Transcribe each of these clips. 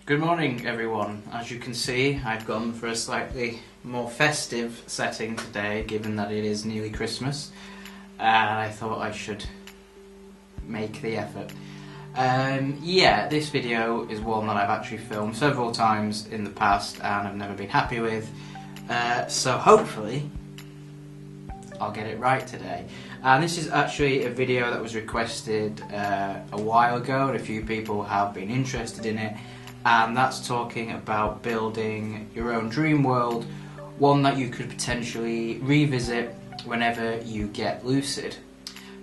Good morning everyone. As you can see, I've gone for a slightly more festive setting today, given that it is nearly Christmas, and I thought I should make the effort. Yeah, this video is one that I've actually filmed several times in the past and I've never been happy with, so hopefully I'll get it right today. And this is actually a video that was requested a while ago, and a few people have been interested in it. And that's talking about building your own dream world, one that you could potentially revisit whenever you get lucid.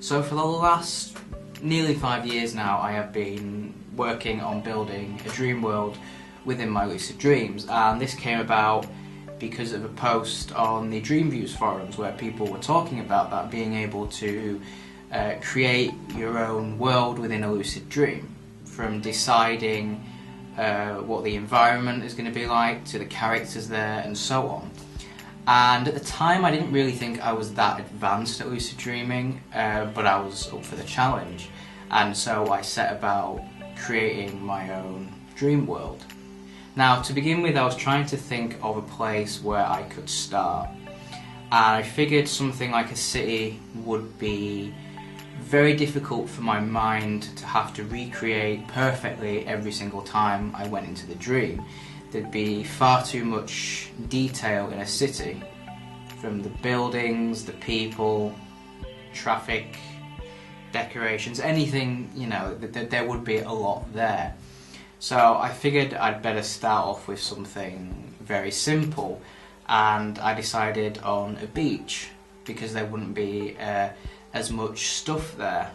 So for the last nearly 5 years now, I have been working on building a dream world within my lucid dreams, and this came about because of a post on the Dream Views forums where people were talking about that, being able to create your own world within a lucid dream, from deciding what the environment is going to be like, to the characters there, and so on. And at the time I didn't really think I was that advanced at lucid dreaming, but I was up for the challenge, and so I set about creating my own dream world. Now, to begin with, I was trying to think of a place where I could start, and I figured something like a city would be very difficult for my mind to have to recreate perfectly every single time I went into the dream. There'd be far too much detail in a city, from the buildings, the people, traffic, decorations, anything, you know, there would be a lot there. So I figured I'd better start off with something very simple, and I decided on a beach, because there wouldn't be as much stuff there.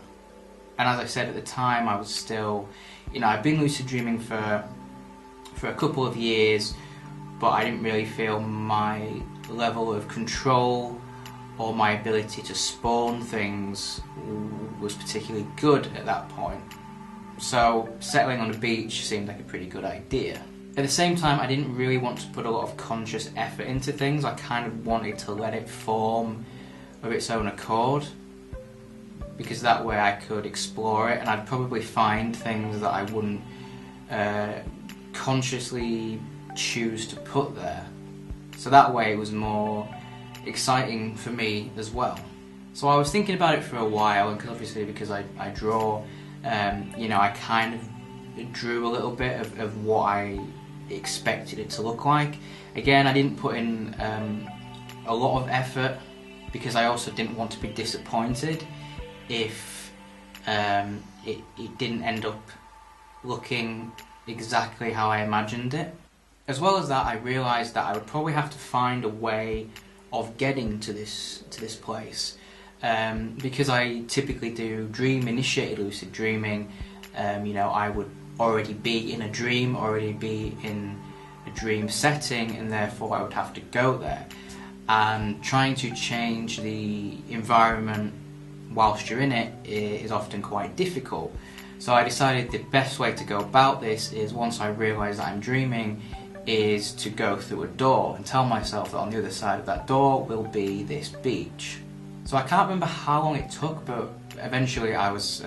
And as I said, at the time I was still, you know, I've been lucid dreaming for a couple of years, but I didn't really feel my level of control or my ability to spawn things was particularly good at that point. So settling on a beach seemed like a pretty good idea. At the same time, I didn't really want to put a lot of conscious effort into things. I kind of wanted to let it form of its own accord, because that way I could explore it, and I'd probably find things that I wouldn't consciously choose to put there. So that way it was more exciting for me as well. So I was thinking about it for a while, and obviously because I draw, you know, I kind of drew a little bit of what I expected it to look like. Again, I didn't put in a lot of effort, because I also didn't want to be disappointed if it didn't end up looking exactly how I imagined it. As well as that, I realised that I would probably have to find a way of getting to this place, because I typically do dream-initiated lucid dreaming. You know, I would already be in a dream, already be in a dream setting, and therefore I would have to go there. And trying to change the environment whilst you're in it is often quite difficult. So I decided the best way to go about this is, once I realise that I'm dreaming, is to go through a door and tell myself that on the other side of that door will be this beach. So I can't remember how long it took, but eventually I was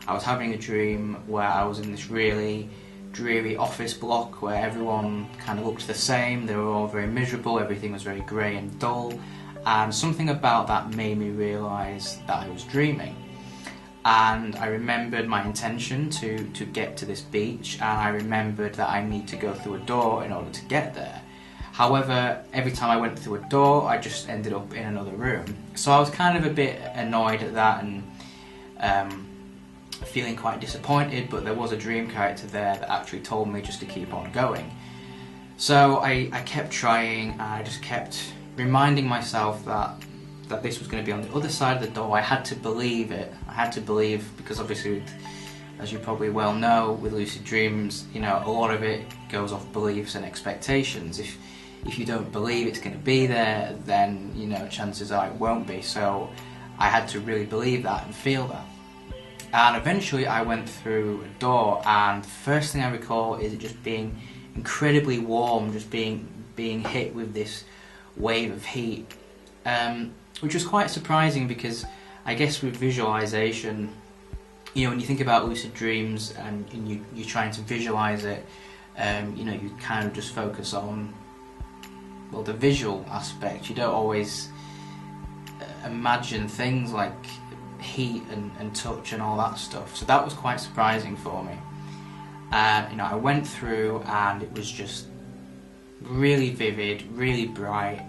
having a dream where I was in this really dreary office block where everyone kind of looked the same. They were all very miserable, everything was very grey and dull, and something about that made me realise that I was dreaming. And I remembered my intention to get to this beach, and I remembered that I need to go through a door in order to get there. However, every time I went through a door, I just ended up in another room. So I was kind of a bit annoyed at that, and feeling quite disappointed, but there was a dream character there that actually told me just to keep on going. So I kept trying, and I just kept reminding myself that this was going to be on the other side of the door. I had to believe it. I had to believe, because obviously, as you probably well know, with lucid dreams, you know, a lot of it goes off beliefs and expectations. If you don't believe it's going to be there, then, you know, chances are it won't be. So I had to really believe that and feel that. And eventually I went through a door, and the first thing I recall is it just being incredibly warm, just being hit with this wave of heat, which was quite surprising, because I guess with visualization, you know, when you think about lucid dreams and you're trying to visualize it, you know, you kind of just focus on, well, the visual aspect. You don't always imagine things like heat and touch and all that stuff. So that was quite surprising for me. You know, I went through and it was just really vivid, really bright,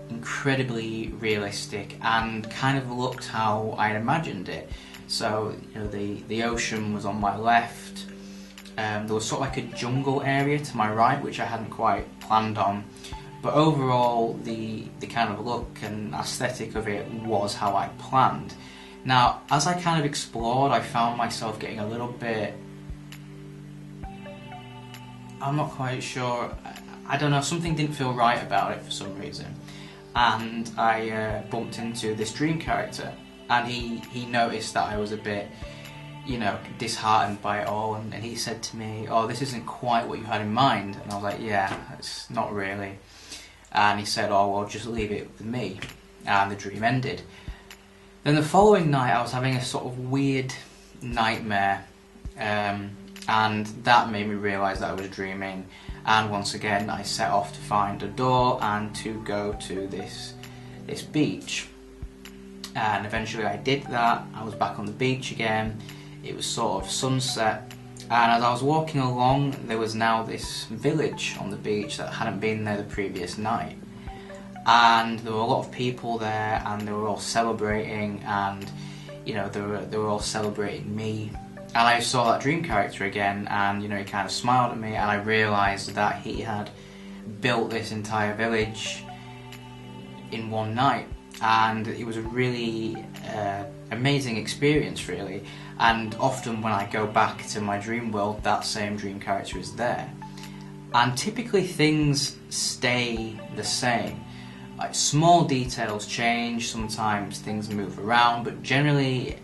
incredibly realistic, and kind of looked how I imagined it. So, you know, the ocean was on my left. There was sort of like a jungle area to my right, which I hadn't quite planned on. But overall, the kind of look and aesthetic of it was how I planned. Now, as I kind of explored, I found myself getting a little bit, I'm not quite sure, I don't know, something didn't feel right about it for some reason. And I bumped into this dream character, and he noticed that I was a bit, you know, disheartened by it all, and he said to me, "Oh, this isn't quite what you had in mind." And I was like, "Yeah, it's not really." And he said, "Oh, well, just leave it with me." And the dream ended. Then the following night I was having a sort of weird nightmare, and that made me realise that I was dreaming. And once again I set off to find a door and to go to this beach. And eventually I did that. I was back on the beach again. It was sort of sunset, and as I was walking along, there was now this village on the beach that hadn't been there the previous night. And there were a lot of people there, and they were all celebrating, and you know, they were all celebrating me. And I saw that dream character again, and you know, he kind of smiled at me, and I realised that he had built this entire village in one night. And it was a really amazing experience, really. And often when I go back to my dream world, that same dream character is there. And typically things stay the same. Like, small details change, sometimes things move around, but generally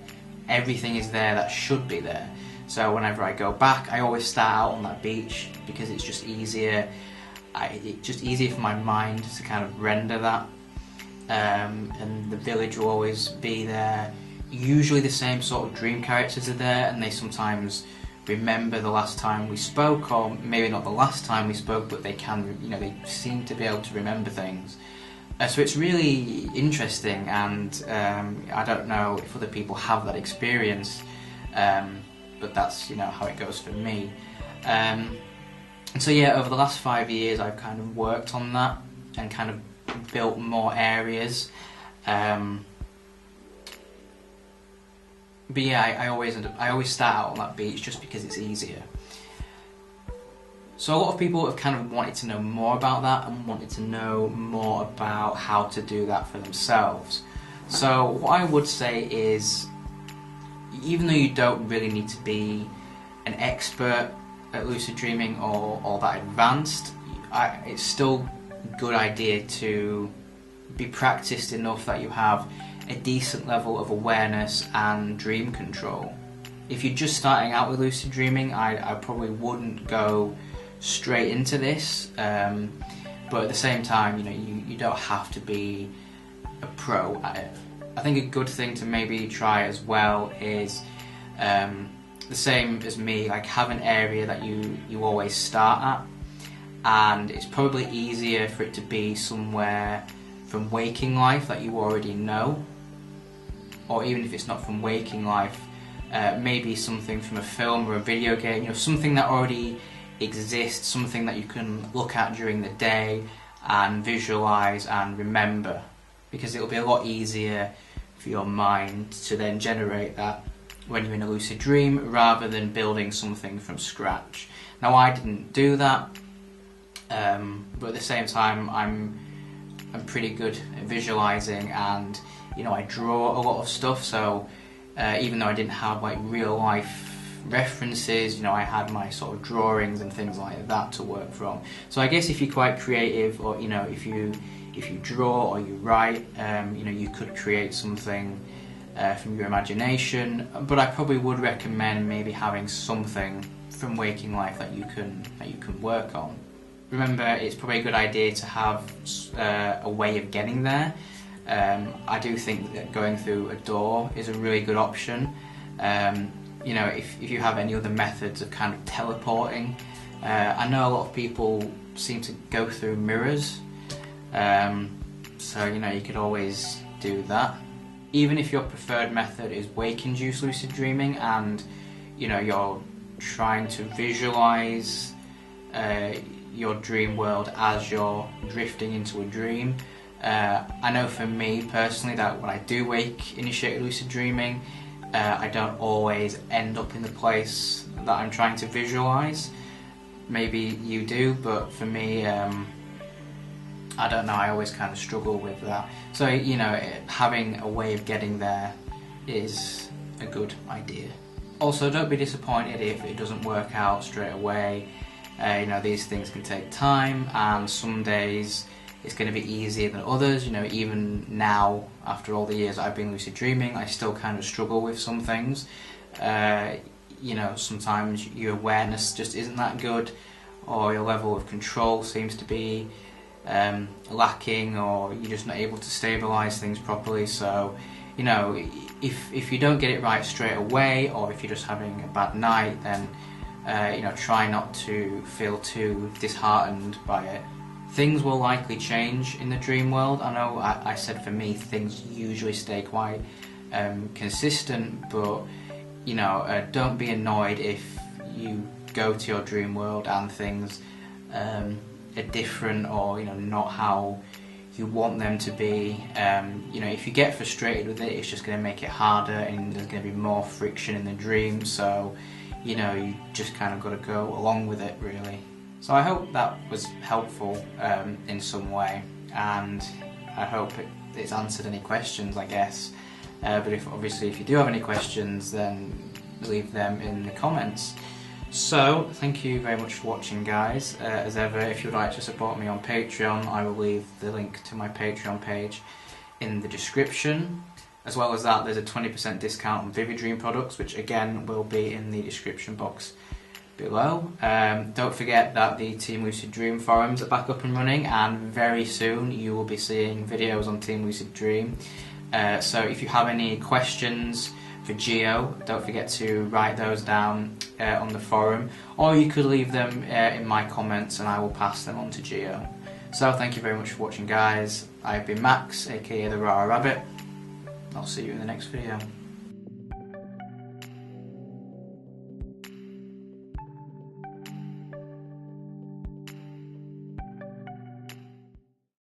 everything is there that should be there. So whenever I go back, I always start out on that beach because it's just easier. It's just easier for my mind to kind of render that. And the village will always be there. Usually the same sort of dream characters are there, and they sometimes remember the last time we spoke, or maybe not the last time we spoke, but they can, you know, they seem to be able to remember things. So it's really interesting, and I don't know if other people have that experience, but that's, you know, how it goes for me. And so yeah, over the last 5 years I've kind of worked on that and kind of built more areas. But yeah, I always start out on that beach just because it's easier. So a lot of people have kind of wanted to know more about that and wanted to know more about how to do that for themselves. So what I would say is, even though you don't really need to be an expert at lucid dreaming or that advanced, it's still a good idea to be practiced enough that you have a decent level of awareness and dream control. If you're just starting out with lucid dreaming, I probably wouldn't go straight into this, but at the same time, you know, you don't have to be a pro at it. I think a good thing to maybe try as well is the same as me, like have an area that you always start at, and it's probably easier for it to be somewhere from waking life that you already know, or even if it's not from waking life, maybe something from a film or a video game, you know, something that already exists, something that you can look at during the day and visualize and remember, because it'll be a lot easier for your mind to then generate that when you're in a lucid dream, rather than building something from scratch. Now, I didn't do that, but at the same time I'm pretty good at visualizing, and you know, I draw a lot of stuff, so even though I didn't have like real life references, you know, I had my sort of drawings and things like that to work from. So I guess if you're quite creative, or you know, if you draw or you write, you know, you could create something from your imagination. But I probably would recommend maybe having something from waking life that you can work on. Remember, it's probably a good idea to have a way of getting there. I do think that going through a door is a really good option. You know, if you have any other methods of kind of teleporting, I know a lot of people seem to go through mirrors, so you could always do that. Even if your preferred method is wake-induced lucid dreaming and you're trying to visualize your dream world as you're drifting into a dream. I know for me personally that when I do wake-initiated lucid dreaming, I don't always end up in the place that I'm trying to visualize. Maybe you do, but for me, I don't know, I always kind of struggle with that. So, having a way of getting there is a good idea. Also, don't be disappointed if it doesn't work out straight away. These things can take time, and some days it's going to be easier than others. Even now, after all the years I've been lucid dreaming, I still kind of struggle with some things. Sometimes your awareness just isn't that good, or your level of control seems to be lacking, or you're just not able to stabilize things properly. So if you don't get it right straight away, or if you're just having a bad night, then try not to feel too disheartened by it. Things will likely change in the dream world. I know I said for me things usually stay quite consistent, but don't be annoyed if you go to your dream world and things are different, or not how you want them to be. If you get frustrated with it, it's just going to make it harder, and there's going to be more friction in the dream. So you just kind of got to go along with it, really. So I hope that was helpful in some way, and I hope it's answered any questions, I guess. But obviously if you do have any questions, then leave them in the comments. So thank you very much for watching, guys. As ever, if you'd like to support me on Patreon, I will leave the link to my Patreon page in the description. As well as that, there's a 20% discount on Vivid Dream products, which again will be in the description box below. Don't forget that the Team Lucid Dream forums are back up and running, and very soon you will be seeing videos on Team Lucid Dream. So if you have any questions for Geo, don't forget to write those down on the forum, or you could leave them in my comments and I will pass them on to Geo. So thank you very much for watching, guys. I've been Max, aka TheRaRaRabbit. I'll see you in the next video.